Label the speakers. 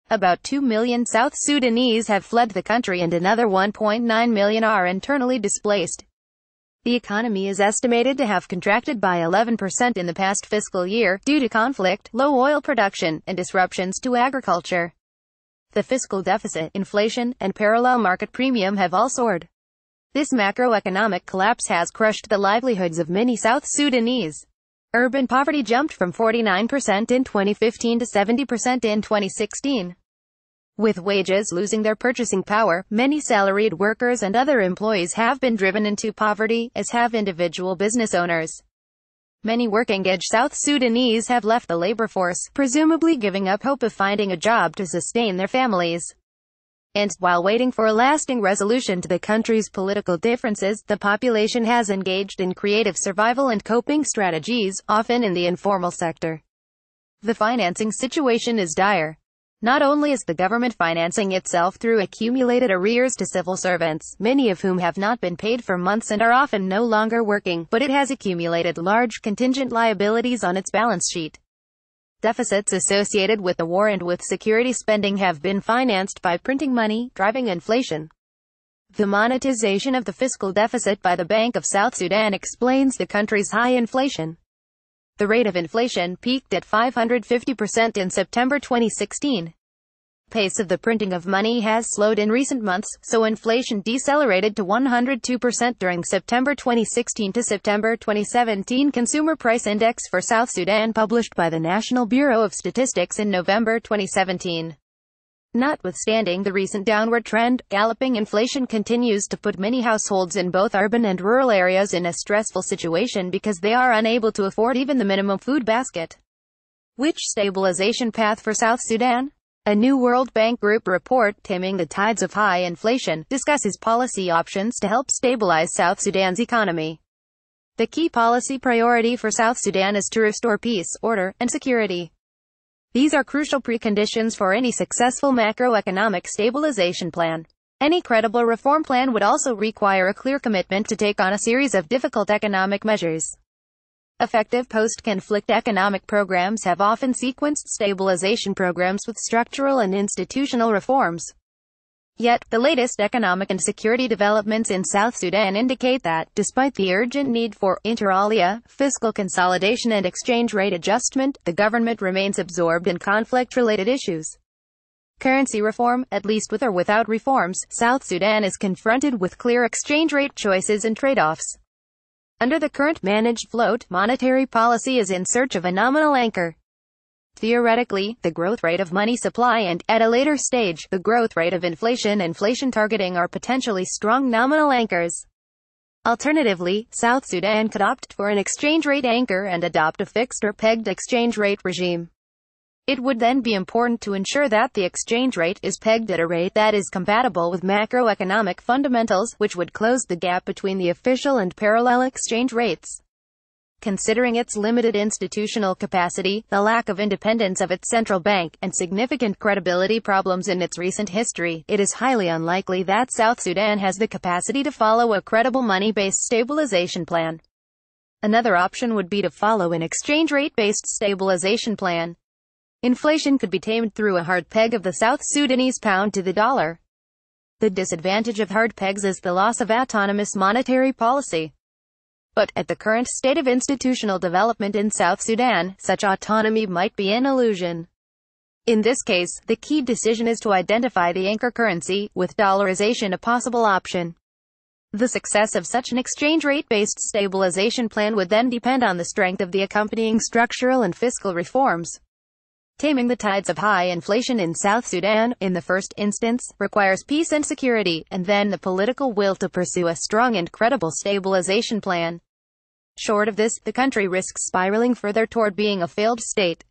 Speaker 1: About 2 million South Sudanese have fled the country and another 1.9 million are internally displaced. The economy is estimated to have contracted by 11% in the past fiscal year, due to conflict, low oil production, and disruptions to agriculture. The fiscal deficit, inflation, and parallel market premium have all soared. This macroeconomic collapse has crushed the livelihoods of many South Sudanese. Urban poverty jumped from 49% in 2015 to 70% in 2016. With wages losing their purchasing power, many salaried workers and other employees have been driven into poverty, as have individual business owners. Many working-age South Sudanese have left the labor force, presumably giving up hope of finding a job to sustain their families. And, while waiting for a lasting resolution to the country's political differences, the population has engaged in creative survival and coping strategies, often in the informal sector. The financing situation is dire. Not only is the government financing itself through accumulated arrears to civil servants, many of whom have not been paid for months and are often no longer working, but it has accumulated large contingent liabilities on its balance sheet. Deficits associated with the war and with security spending have been financed by printing money, driving inflation. The monetization of the fiscal deficit by the Bank of South Sudan explains the country's high inflation. The rate of inflation peaked at 550% in September 2016. Pace of the printing of money has slowed in recent months, so inflation decelerated to 102% during September 2016 to September 2017. Consumer Price Index for South Sudan, published by the National Bureau of Statistics in November 2017. Notwithstanding the recent downward trend, galloping inflation continues to put many households in both urban and rural areas in a stressful situation because they are unable to afford even the minimum food basket. Which stabilization path for South Sudan? A new World Bank Group report, Taming the Tides of High Inflation, discusses policy options to help stabilize South Sudan's economy. The key policy priority for South Sudan is to restore peace, order, and security. These are crucial preconditions for any successful macroeconomic stabilization plan. Any credible reform plan would also require a clear commitment to take on a series of difficult economic measures. Effective post-conflict economic programs have often sequenced stabilization programs with structural and institutional reforms. Yet, the latest economic and security developments in South Sudan indicate that, despite the urgent need for, inter alia, fiscal consolidation and exchange rate adjustment, the government remains absorbed in conflict-related issues. Currency reform, at least with or without reforms, South Sudan is confronted with clear exchange rate choices and trade-offs. Under the current managed float, monetary policy is in search of a nominal anchor. Theoretically, the growth rate of money supply and, at a later stage, the growth rate of inflation targeting are potentially strong nominal anchors. Alternatively, South Sudan could opt for an exchange rate anchor and adopt a fixed or pegged exchange rate regime. It would then be important to ensure that the exchange rate is pegged at a rate that is compatible with macroeconomic fundamentals, which would close the gap between the official and parallel exchange rates. Considering its limited institutional capacity, the lack of independence of its central bank, and significant credibility problems in its recent history, it is highly unlikely that South Sudan has the capacity to follow a credible money-based stabilization plan. Another option would be to follow an exchange rate-based stabilization plan. Inflation could be tamed through a hard peg of the South Sudanese pound to the dollar. The disadvantage of hard pegs is the loss of autonomous monetary policy. But, at the current state of institutional development in South Sudan, such autonomy might be an illusion. In this case, the key decision is to identify the anchor currency, with dollarization a possible option. The success of such an exchange rate-based stabilization plan would then depend on the strength of the accompanying structural and fiscal reforms. Taming the tides of high inflation in South Sudan, in the first instance, requires peace and security, and then the political will to pursue a strong and credible stabilization plan. Short of this, the country risks spiraling further toward being a failed state.